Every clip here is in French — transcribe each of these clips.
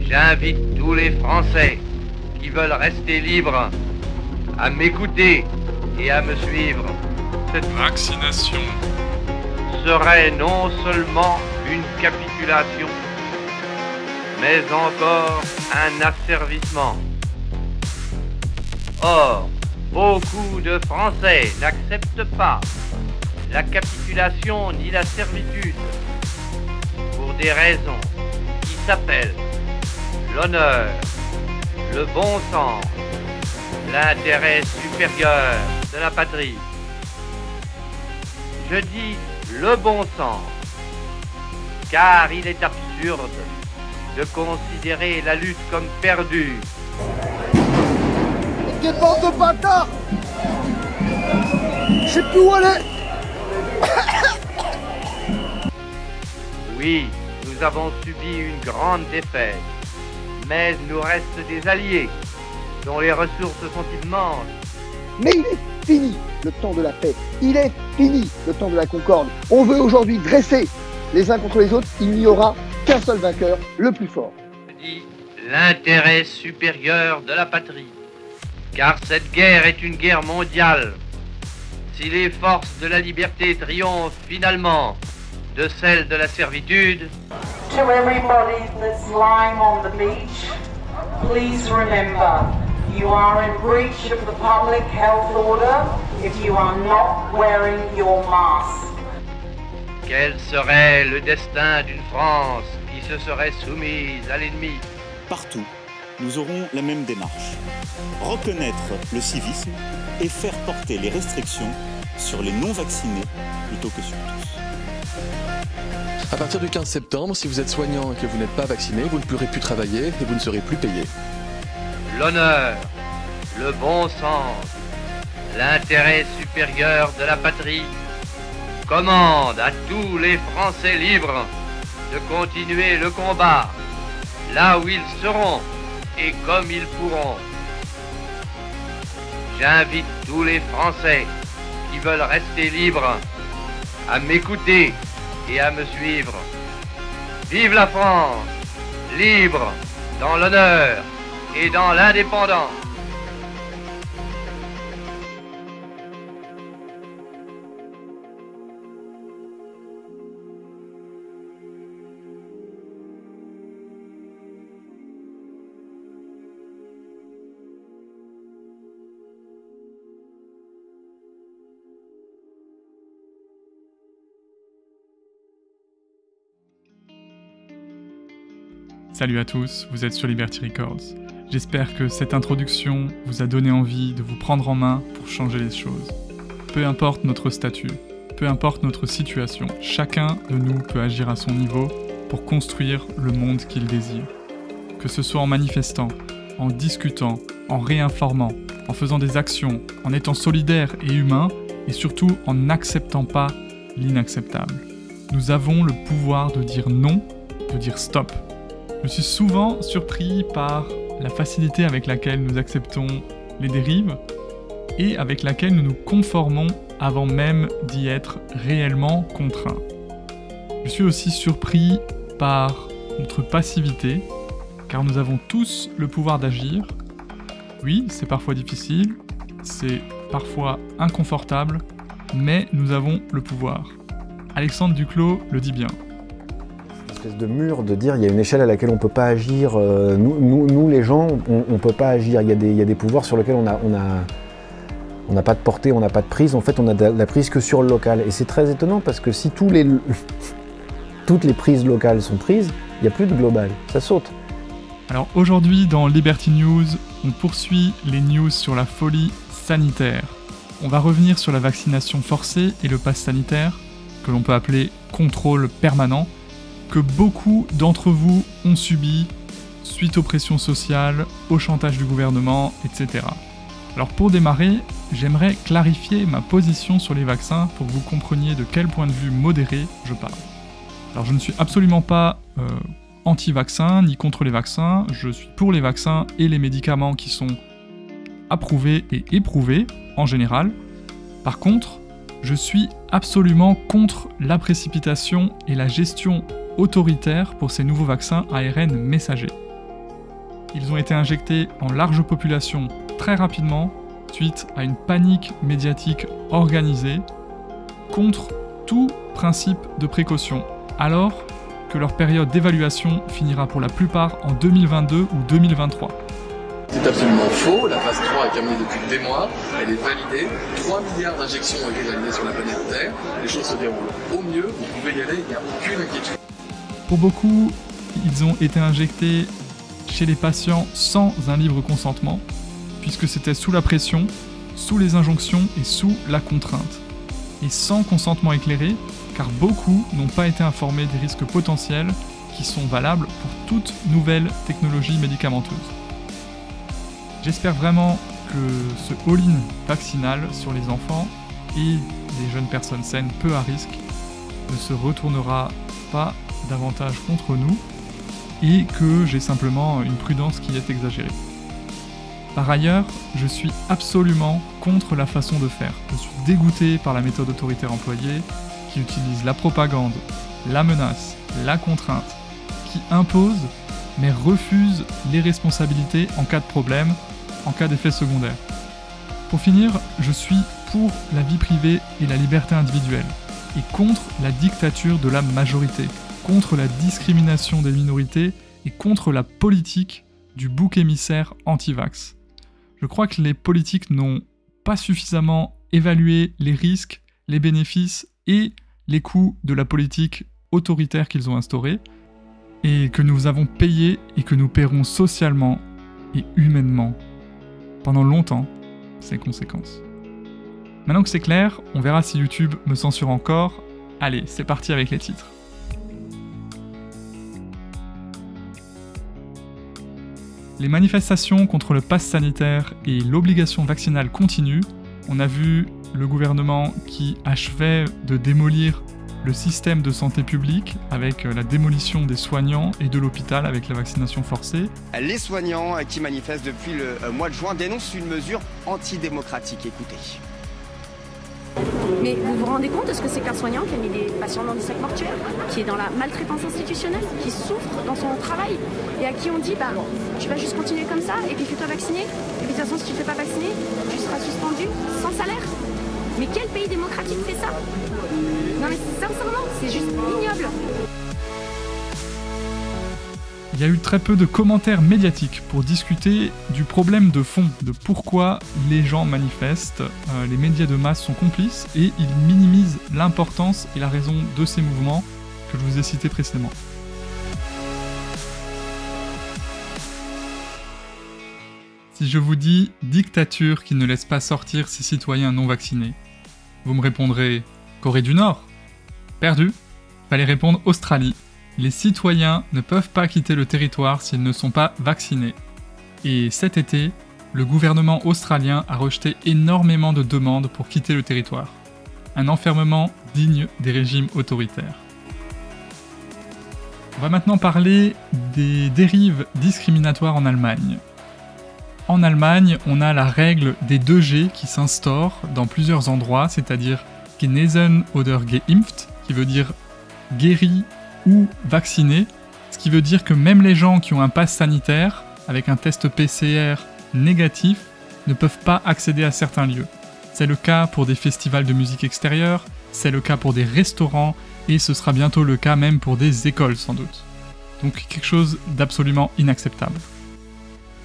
J'invite tous les Français qui veulent rester libres à m'écouter et à me suivre. Cette vaccination serait non seulement une capitulation, mais encore un asservissement. Or, beaucoup de Français n'acceptent pas la capitulation ni la servitude pour des raisons qui s'appellent l'honneur, le bon sens, l'intérêt supérieur de la patrie. Je dis le bon sens, car il est absurde de considérer la lutte comme perdue. Quelle bande de bâtards! Je sais plus où aller! Oui, nous avons subi une grande défaite, mais il nous reste des alliés dont les ressources sont immenses. Mais il est fini le temps de la paix, il est fini le temps de la concorde. On veut aujourd'hui dresser les uns contre les autres, il n'y aura qu'un seul vainqueur, le plus fort. Je dis l'intérêt supérieur de la patrie, car cette guerre est une guerre mondiale. Si les forces de la liberté triomphent finalement de celles de la servitude, To everybody that's lying on the beach, please remember, you are in breach of the public health order if you are not wearing your mask. quel serait le destin d'une France qui se serait soumise à l'ennemi? Partout, nous aurons la même démarche. Reconnaître le civisme et faire porter les restrictions sur les non-vaccinés plutôt que sur tous. À partir du 15 septembre, si vous êtes soignant et que vous n'êtes pas vacciné, vous ne pourrez plus travailler et vous ne serez plus payé. L'honneur, le bon sens, l'intérêt supérieur de la patrie commande à tous les Français libres de continuer le combat là où ils seront et comme ils pourront. J'invite tous les Français qui veulent rester libres à m'écouter et à me suivre. Vive la France, libre dans l'honneur et dans l'indépendance. Salut à tous, vous êtes sur Liberty Records. J'espère que cette introduction vous a donné envie de vous prendre en main pour changer les choses. Peu importe notre statut, peu importe notre situation, chacun de nous peut agir à son niveau pour construire le monde qu'il désire. Que ce soit en manifestant, en discutant, en réinformant, en faisant des actions, en étant solidaire et humain, et surtout en n'acceptant pas l'inacceptable. Nous avons le pouvoir de dire non, de dire stop. Je suis souvent surpris par la facilité avec laquelle nous acceptons les dérives et avec laquelle nous nous conformons avant même d'y être réellement contraints. Je suis aussi surpris par notre passivité, car nous avons tous le pouvoir d'agir. Oui, c'est parfois difficile, c'est parfois inconfortable, mais nous avons le pouvoir. Alexandre Duclos le dit bien. Espèce de mur de dire il y a une échelle à laquelle on ne peut pas agir. Nous les gens, on ne peut pas agir. Il y a des pouvoirs sur lesquels on n'a pas de portée, on n'a pas de prise. En fait, on a de la prise que sur le local. Et c'est très étonnant parce que si toutes les prises locales sont prises, il n'y a plus de global. Ça saute. Alors aujourd'hui, dans Liberty News, on poursuit les news sur la folie sanitaire. On va revenir sur la vaccination forcée et le pass sanitaire, que l'on peut appeler contrôle permanent, que beaucoup d'entre vous ont subi suite aux pressions sociales, au chantage du gouvernement, etc. Alors pour démarrer, j'aimerais clarifier ma position sur les vaccins pour que vous compreniez de quel point de vue modéré je parle. Alors je ne suis absolument pas anti-vaccin ni contre les vaccins, je suis pour les vaccins et les médicaments qui sont approuvés et éprouvés en général. Par contre, je suis absolument contre la précipitation et la gestion autoritaire pour ces nouveaux vaccins ARN messagers. ils ont été injectés en large population très rapidement suite à une panique médiatique organisée contre tout principe de précaution, alors que leur période d'évaluation finira pour la plupart en 2022 ou 2023. C'est absolument faux, la phase 3 est terminée depuis des mois, elle est validée, 3 milliards d'injections ont été validées sur la planète Terre, les choses se déroulent au mieux, vous pouvez y aller, il n'y a aucune inquiétude. Pour beaucoup, ils ont été injectés chez les patients sans un libre consentement, puisque c'était sous la pression, sous les injonctions et sous la contrainte. Et sans consentement éclairé, car beaucoup n'ont pas été informés des risques potentiels qui sont valables pour toute nouvelle technologie médicamenteuse. J'espère vraiment que ce all-in vaccinal sur les enfants et les jeunes personnes saines peu à risque ne se retournera pas davantage contre nous et que j'ai simplement une prudence qui est exagérée. Par ailleurs, je suis absolument contre la façon de faire. Je suis dégoûté par la méthode autoritaire employée qui utilise la propagande, la menace, la contrainte, qui impose mais refuse les responsabilités en cas de problème, en cas d'effet secondaire. Pour finir, je suis pour la vie privée et la liberté individuelle, et contre la dictature de la majorité, contre la discrimination des minorités et contre la politique du bouc émissaire anti-vax. Je crois que les politiques n'ont pas suffisamment évalué les risques, les bénéfices et les coûts de la politique autoritaire qu'ils ont instaurée, et que nous avons payé et que nous paierons socialement et humainement pendant longtemps ces conséquences. Maintenant que c'est clair, on verra si YouTube me censure encore. Allez, c'est parti avec les titres. Les manifestations contre le pass sanitaire et l'obligation vaccinale continuent. On a vu le gouvernement qui achevait de démolir le système de santé publique avec la démolition des soignants et de l'hôpital avec la vaccination forcée. Les soignants qui manifestent depuis le mois de juin dénoncent une mesure antidémocratique. Écoutez. Mais vous vous rendez compte de ce que c'est qu'un soignant qui a mis des patients dans des sacs mortuaires, qui est dans la maltraitance institutionnelle, qui souffre dans son travail et à qui on dit tu vas juste continuer comme ça et puis fais-toi vacciner et puis de toute façon si tu ne te fais pas vacciner, tu seras suspendu sans salaire. Mais quel pays démocratique fait ça? Non mais sincèrement, c'est juste ignoble. Il y a eu très peu de commentaires médiatiques pour discuter du problème de fond, de pourquoi les gens manifestent. Les médias de masse sont complices et ils minimisent l'importance et la raison de ces mouvements que je vous ai cités précédemment. Si je vous dis dictature qui ne laisse pas sortir ses citoyens non vaccinés, vous me répondrez Corée du Nord. Perdu. Fallait répondre Australie. Les citoyens ne peuvent pas quitter le territoire s'ils ne sont pas vaccinés. Et cet été, le gouvernement australien a rejeté énormément de demandes pour quitter le territoire. Un enfermement digne des régimes autoritaires. On va maintenant parler des dérives discriminatoires en Allemagne. En Allemagne, on a la règle des 2G qui s'instaure dans plusieurs endroits, c'est-à-dire genesen oder geimpft, qui veut dire guéri ou vacciné, ce qui veut dire que même les gens qui ont un pass sanitaire, avec un test PCR négatif, ne peuvent pas accéder à certains lieux. C'est le cas pour des festivals de musique extérieure, c'est le cas pour des restaurants, et ce sera bientôt le cas même pour des écoles sans doute. Donc quelque chose d'absolument inacceptable.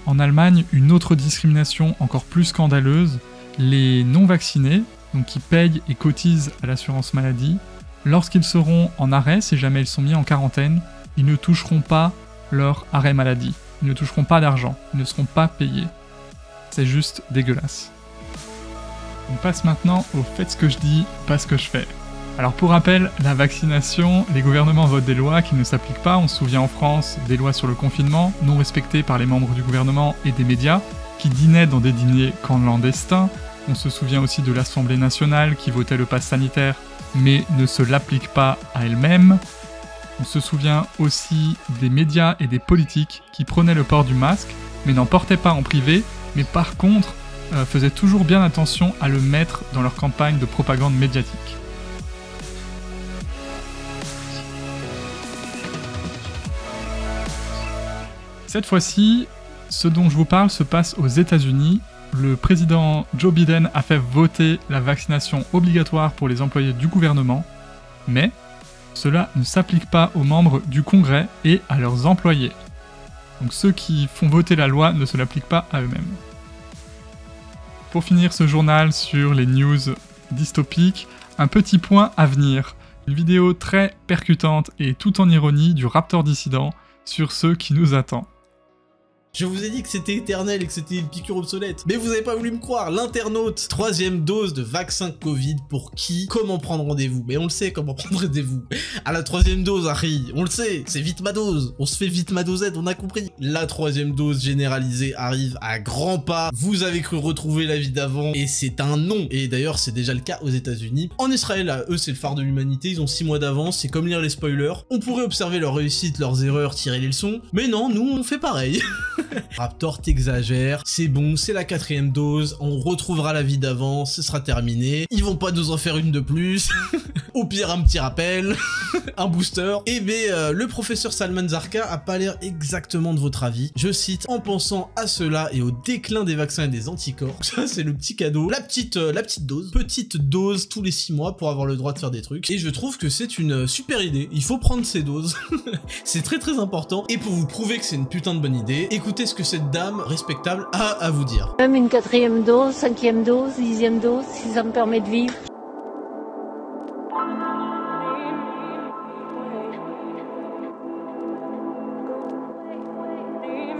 En Allemagne, une autre discrimination encore plus scandaleuse, les non-vaccinés, donc qui payent et cotisent à l'assurance maladie, lorsqu'ils seront en arrêt, si jamais ils sont mis en quarantaine, ils ne toucheront pas leur arrêt maladie. Ils ne toucheront pas d'argent, ils ne seront pas payés. C'est juste dégueulasse. On passe maintenant au faites ce que je dis, pas ce que je fais. Alors pour rappel, la vaccination, les gouvernements votent des lois qui ne s'appliquent pas. On se souvient en France des lois sur le confinement, non respectées par les membres du gouvernement et des médias, qui dînaient dans des dîners clandestins. On se souvient aussi de l'Assemblée nationale qui votait le pass sanitaire mais ne se l'applique pas à elle-même. On se souvient aussi des médias et des politiques qui prenaient le port du masque, mais n'en portaient pas en privé, mais par contre faisaient toujours bien attention à le mettre dans leur campagne de propagande médiatique. Cette fois-ci, Ce dont je vous parle se passe aux États-Unis. Le président Joe Biden a fait voter la vaccination obligatoire pour les employés du gouvernement, mais cela ne s'applique pas aux membres du Congrès et à leurs employés. Donc ceux qui font voter la loi ne se l'appliquent pas à eux-mêmes. Pour finir ce journal sur les news dystopiques, un petit point à venir. Une vidéo très percutante et tout en ironie du Raptor dissident sur ce qui nous attend. Je vous ai dit que c'était éternel et que c'était une piqûre obsolète. Mais vous avez pas voulu me croire, l'internaute. 3e dose de vaccin Covid pour qui? Comment prendre rendez-vous? Mais on le sait comment prendre rendez-vous. À la 3e dose, Harry, on le sait, c'est vite ma dose. On se fait vite ma dosette, on a compris. La 3e dose généralisée arrive à grands pas. Vous avez cru retrouver la vie d'avant et c'est un non. Et d'ailleurs, c'est déjà le cas aux États-Unis. En Israël, eux, c'est le phare de l'humanité, ils ont 6 mois d'avance, c'est comme lire les spoilers. On pourrait observer leurs réussites, leurs erreurs, tirer les leçons. Mais non, nous, on fait pareil. Raptor, t'exagères, c'est bon, c'est la 4e dose, on retrouvera la vie d'avant, ce sera terminé, ils vont pas nous en faire une de plus, au pire un petit rappel, un booster. Et bien le professeur Salman Zarqa a pas l'air exactement de votre avis, je cite, en pensant à cela et au déclin des vaccins et des anticorps, ça c'est le petit cadeau, la petite dose tous les 6 mois pour avoir le droit de faire des trucs, et je trouve que c'est une super idée, il faut prendre ces doses, c'est très important, et pour vous prouver que c'est une putain de bonne idée, écoutez ce que cette dame respectable a à vous dire. Même une 4e dose, 5e dose, 10e dose, si ça me permet de vivre.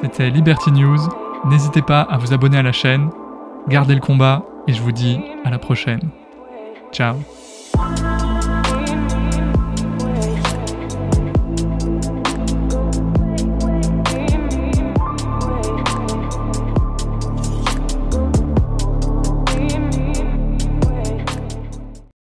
C'était Liberty News. N'hésitez pas à vous abonner à la chaîne, gardez le combat et je vous dis à la prochaine. Ciao.